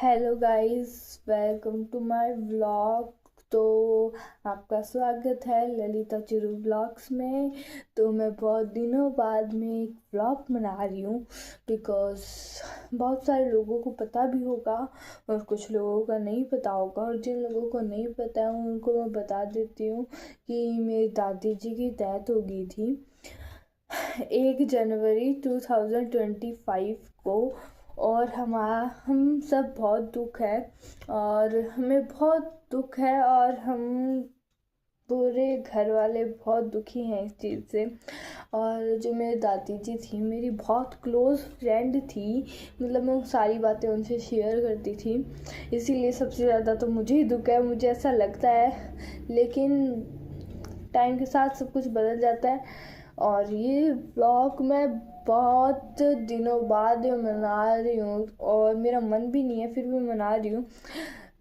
Hello guys, welcome to my vlog. तो आपका स्वागत है ललिता चिरू ब्लॉग्स में। तो मैं बहुत दिनों बाद में एक व्लॉग बना रही हूँ बिकॉज़ बहुत सारे लोगों को पता भी होगा और कुछ लोगों का नहीं पता होगा, और जिन लोगों को नहीं पता है उनको मैं बता देती हूँ कि मेरी दादी जी की डेथ हो गई थी 1 जनवरी 2025 को। और हम सब बहुत दुख है, और हमें बहुत दुख है, और हम पूरे घर वाले बहुत दुखी हैं इस चीज़ से। और जो मेरी दादी जी थी, मेरी बहुत क्लोज़ फ्रेंड थी, मतलब मैं सारी बातें उनसे शेयर करती थी, इसीलिए सबसे ज़्यादा तो मुझे ही दुख है, मुझे ऐसा लगता है। लेकिन टाइम के साथ सब कुछ बदल जाता है, और ये व्लॉग मैं बहुत दिनों बाद मना रही हूँ, और मेरा मन भी नहीं है फिर भी मना रही हूँ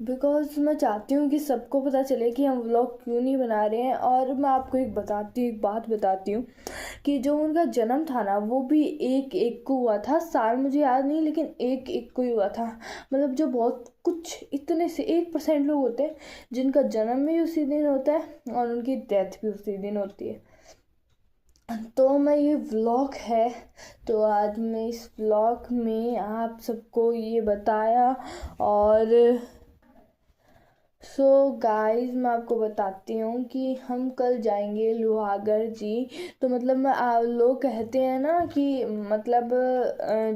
बिकॉज़ मैं चाहती हूँ कि सबको पता चले कि हम व्लॉग क्यों नहीं बना रहे हैं। और मैं आपको एक बात बताती हूँ कि जो उनका जन्म था ना, वो भी 1/1 को हुआ था। साल मुझे याद नहीं, लेकिन 1/1 को ही हुआ था। मतलब जो बहुत कुछ इतने से 1% लोग होते हैं जिनका जन्म भी उसी दिन होता है और उनकी डेथ भी उसी दिन होती है। तो मैं ये व्लॉग है, तो आज मैं इस व्लॉग में आप सबको ये बताया। और सो गाइस, मैं आपको बताती हूँ कि हम कल जाएंगे लोहागढ़ जी। तो मतलब लोग कहते हैं ना कि मतलब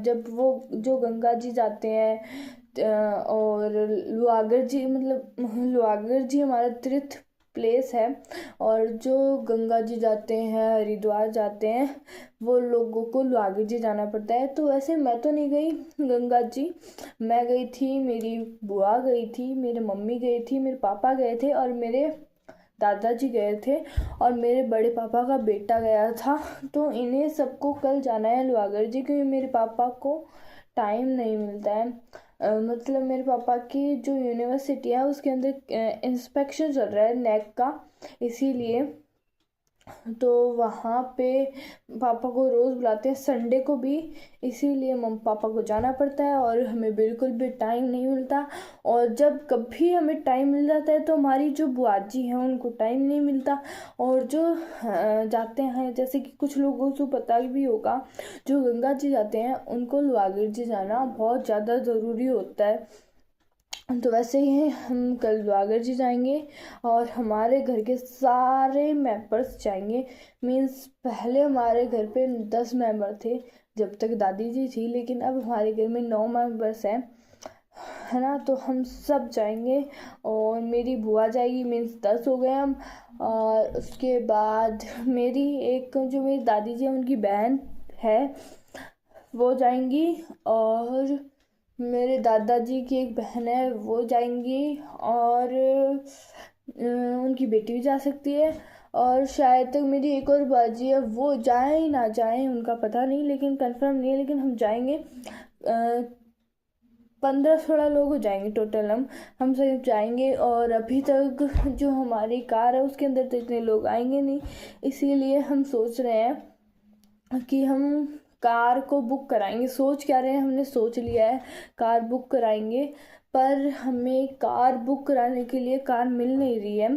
जब वो जो गंगा जी जाते हैं और लोहागढ़ जी, मतलब लोहागढ़ जी हमारा तीर्थ प्लेस है, और जो गंगा जी जाते हैं, हरिद्वार जाते हैं, वो लोगों को लोहागढ़ जी जाना पड़ता है। तो वैसे मैं तो नहीं गई गंगा जी, मैं गई थी, मेरी बुआ गई थी, मेरे मम्मी गई थी, मेरे पापा गए थे, और मेरे दादाजी गए थे, और मेरे बड़े पापा का बेटा गया था। तो इन्हें सबको कल जाना है लोहागढ़ जी, क्योंकि मेरे पापा को टाइम नहीं मिलता है। मतलब मेरे पापा की जो यूनिवर्सिटी है उसके अंदर इंस्पेक्शन चल रहा है नेक का, इसीलिए। तो वहाँ पे पापा को रोज़ बुलाते हैं, संडे को भी, इसीलिए पापा को जाना पड़ता है, और हमें बिल्कुल भी टाइम नहीं मिलता। और जब कभी हमें टाइम मिल जाता है तो हमारी जो बुआ जी हैं उनको टाइम नहीं मिलता। और जो जाते हैं, जैसे कि कुछ लोगों को पता भी होगा, जो गंगा जी जाते हैं उनको लोहागढ़ जी जाना बहुत ज़्यादा ज़रूरी होता है। तो वैसे ही हम कल लोहागढ़ जी जाएंगे, और हमारे घर के सारे मेंबर्स जाएंगे। मीन्स पहले हमारे घर पे 10 मेंबर थे जब तक दादी जी थी, लेकिन अब हमारे घर में 9 मेंबर्स हैं, है ना। तो हम सब जाएंगे, और मेरी बुआ जाएगी, मीन्स 10 हो गए हम। और उसके बाद मेरी दादी जी हैं, उनकी बहन है, वो जाएंगी। और मेरे दादाजी की एक बहन है, वो जाएंगी, और उनकी बेटी भी जा सकती है। और शायद तक मेरी एक और बाजी है, वो जाए ना जाए उनका पता नहीं, लेकिन कंफर्म नहीं है, लेकिन हम जाएंगे। 15-16 लोग हो जाएंगे टोटल, हम सब जाएंगे। और अभी तक जो हमारी कार है उसके अंदर तो इतने लोग आएंगे नहीं, इसीलिए हम सोच रहे हैं कि हम कार को बुक कराएंगे। सोच क्या रहे हैं, हमने सोच लिया है कार बुक कराएंगे, पर हमें कार बुक कराने के लिए कार मिल नहीं रही है।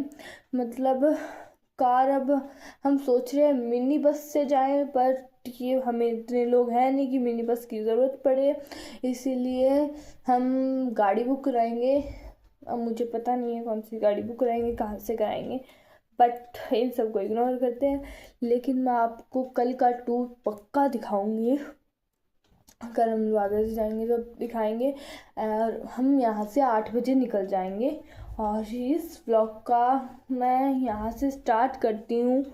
मतलब कार, अब हम सोच रहे हैं मिनी बस से जाएं, पर ये हमें इतने लोग हैं नहीं कि मिनी बस की ज़रूरत पड़े, इसीलिए हम गाड़ी बुक कराएंगे। अब मुझे पता नहीं है कौन सी गाड़ी बुक कराएंगे, कहाँ से कराएंगे, बट इन सबको इग्नोर करते हैं। लेकिन मैं आपको कल का टूर पक्का दिखाऊंगी, अगर हम लोहागढ़ से जाएंगे तो दिखाएंगे। और हम यहाँ से 8 बजे निकल जाएंगे, और इस व्लॉग का मैं यहाँ से स्टार्ट करती हूँ।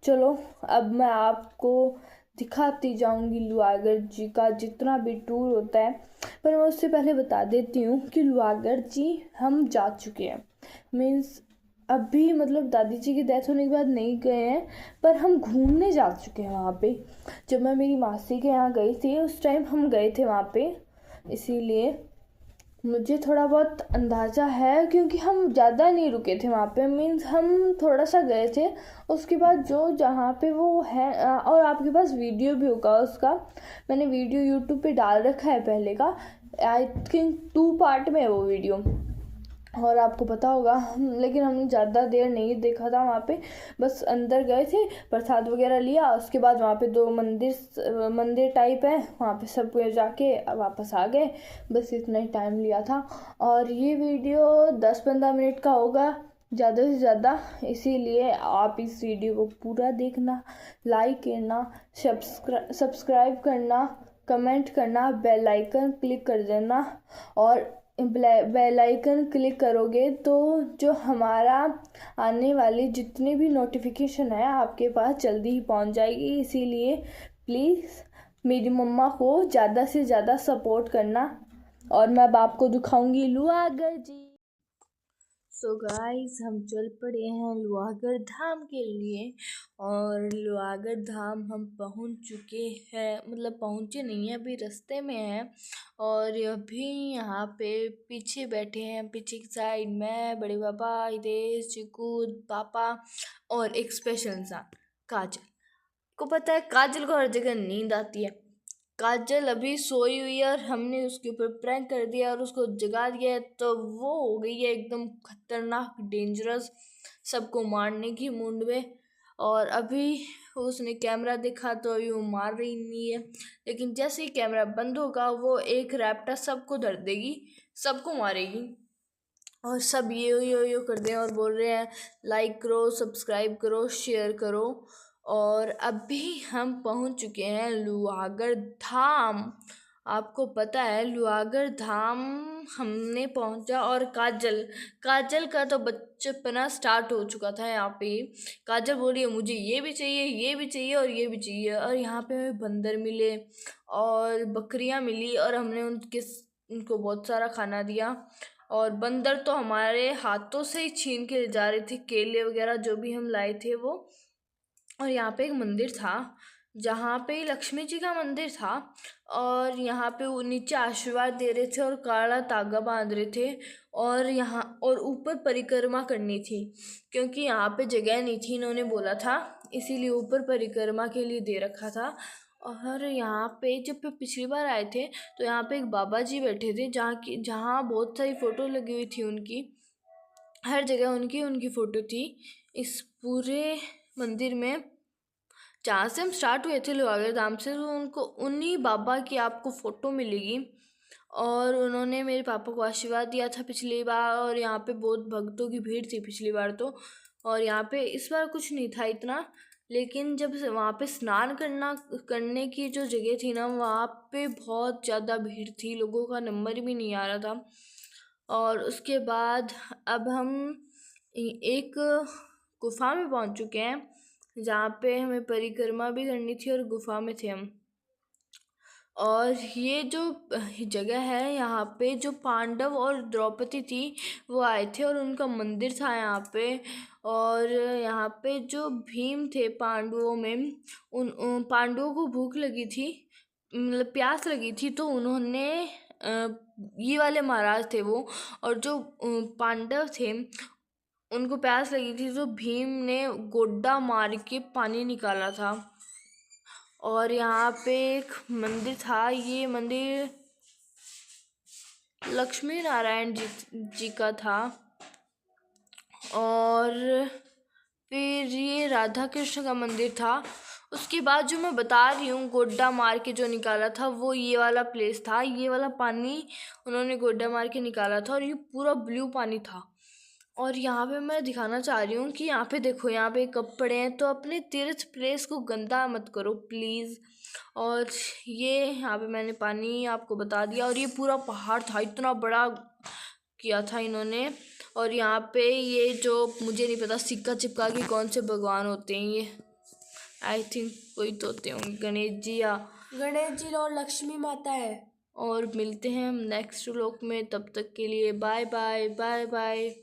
चलो, अब मैं आपको दिखाती जाऊंगी लोहागढ़ जी का जितना भी टूर होता है। पर मैं उससे पहले बता देती हूँ कि लोहागढ़ जी हम जा चुके हैं, मीन्स अभी मतलब दादी जी की डेथ होने के बाद नहीं गए हैं, पर हम घूमने जा चुके हैं वहाँ पे। जब मैं मेरी मासी के यहाँ गई थी उस टाइम हम गए थे वहाँ पे, इसीलिए मुझे थोड़ा बहुत अंदाज़ा है, क्योंकि हम ज़्यादा नहीं रुके थे वहाँ पे। मीन्स हम थोड़ा सा गए थे, उसके बाद जो जहाँ पे वो है, और आपके पास वीडियो भी होगा उसका, मैंने वीडियो यूट्यूब पे डाल रखा है पहले का, आई थिंक 2 पार्ट में है वो वीडियो, और आपको पता होगा लेकिन हमने ज़्यादा देर नहीं देखा था वहाँ पे, बस अंदर गए थे, प्रसाद वगैरह लिया, उसके बाद वहाँ पे 2 मंदिर टाइप है, वहाँ पे सब जाके वापस आ गए, बस इतना ही टाइम लिया था। और ये वीडियो 10-15 मिनट का होगा ज़्यादा से ज़्यादा, इसीलिए आप इस वीडियो को पूरा देखना, लाइक करना, सब्सक्राइब करना, कमेंट करना, बेल आइकन क्लिक कर देना। और बेल आइकन क्लिक करोगे तो जो हमारा आने वाली जितनी भी नोटिफिकेशन है आपके पास जल्दी ही पहुंच जाएगी। इसीलिए प्लीज़ मेरी मम्मा को ज़्यादा से ज़्यादा सपोर्ट करना। और मैं अब आपको दिखाऊंगी लुहागढ़ जी। सो गाइस, हम चल पड़े हैं लुहागढ़ धाम के लिए, और लुहागढ़ धाम हम पहुंच चुके हैं, मतलब पहुंचे नहीं हैं, अभी रास्ते में हैं। और अभी यहाँ पे पीछे बैठे हैं, पीछे की साइड में बड़े पापा, हितेश, चिकू, पापा और एक स्पेशल इंसान काजल। को पता है काजल को हर जगह नींद आती है। काजल अभी सोई हुई है और हमने उसके ऊपर प्रैंक कर दिया और उसको जगा दिया है, तो वो हो गई है एकदम खतरनाक, डेंजरस, सबको मारने की मूड में। और अभी उसने कैमरा देखा तो अभी वो मार रही नहीं है, लेकिन जैसे ही कैमरा बंद होगा वो एक रैप्टर सबको धर देगी, सबको मारेगी। और सब यो कर रहे हैं और बोल रहे हैं लाइक करो, सब्सक्राइब करो, शेयर करो। और अभी हम पहुंच चुके हैं लुहागढ़ धाम। आपको पता है लुहागढ़ धाम हमने पहुंचा, और काजल का तो बचपना स्टार्ट हो चुका था यहाँ पे। काजल बोल रही है मुझे ये भी चाहिए, ये भी चाहिए और ये भी चाहिए। और यहाँ पे हमें बंदर मिले और बकरियाँ मिली, और हमने उनको बहुत सारा खाना दिया। और बंदर तो हमारे हाथों से ही छीन के ले जा रहे थे केले वगैरह जो भी हम लाए थे वो। और यहाँ पे एक मंदिर था जहाँ पे लक्ष्मी जी का मंदिर था, और यहाँ पे वो नीचे आशीर्वाद दे रहे थे और काला धागा बांध रहे थे। और यहाँ और ऊपर परिक्रमा करनी थी, क्योंकि यहाँ पे जगह नहीं थी, इन्होंने बोला था, इसीलिए ऊपर परिक्रमा के लिए दे रखा था। और यहाँ पे जब पिछली बार आए थे तो यहाँ पे एक बाबा जी बैठे थे, जहाँ बहुत सारी फ़ोटो लगी हुई थी उनकी, हर जगह उनकी फ़ोटो थी इस पूरे मंदिर में। जहाँ से हम स्टार्ट हुए थे लुहागढ़ धाम से, तो उनको उन्हीं बाबा की आपको फ़ोटो मिलेगी। और उन्होंने मेरे पापा को आशीर्वाद दिया था पिछली बार, और यहाँ पे बहुत भक्तों की भीड़ थी पिछली बार तो। और यहाँ पे इस बार कुछ नहीं था इतना, लेकिन जब वहाँ पे स्नान करने की जो जगह थी ना, वहाँ पे बहुत ज़्यादा भीड़ थी, लोगों का नंबर भी नहीं आ रहा था। और उसके बाद अब हम एक गुफा में पहुँच चुके हैं, जहाँ पे हमें परिक्रमा भी करनी थी, और गुफा में थे हम। और ये जो जगह है, यहाँ पे जो पांडव और द्रौपदी थी वो आए थे, और उनका मंदिर था यहाँ पे। और यहाँ पे जो भीम थे पांडवों में, उन पांडवों को भूख लगी थी, मतलब प्यास लगी थी, तो उन्होंने ये वाले महाराज थे वो, और जो पांडव थे उनको प्यास लगी थी, तो भीम ने गोड्डा मार के पानी निकाला था। और यहाँ पे एक मंदिर था, ये मंदिर लक्ष्मी नारायण जी का था। और फिर ये राधा कृष्ण का मंदिर था। उसके बाद जो मैं बता रही हूँ गोड्डा मार के जो निकाला था, वो ये वाला प्लेस था, ये वाला पानी उन्होंने गोड्डा मार के निकाला था, और ये पूरा ब्लू पानी था। और यहाँ पे मैं दिखाना चाह रही हूँ कि यहाँ पे देखो, यहाँ पे कपड़े हैं, तो अपने तीर्थ प्लेस को गंदा मत करो प्लीज़। और ये यहाँ पे मैंने पानी आपको बता दिया, और ये पूरा पहाड़ था, इतना बड़ा किया था इन्होंने। और यहाँ पे ये जो मुझे नहीं पता सिक्का चिपका के कौन से भगवान होते हैं, ये आई थिंक कोई तो होते होंगे, गणेश जी और लक्ष्मी माता है। और मिलते हैं हम नेक्स्ट व्लॉग में, तब तक के लिए बाय बाय बाय बाय।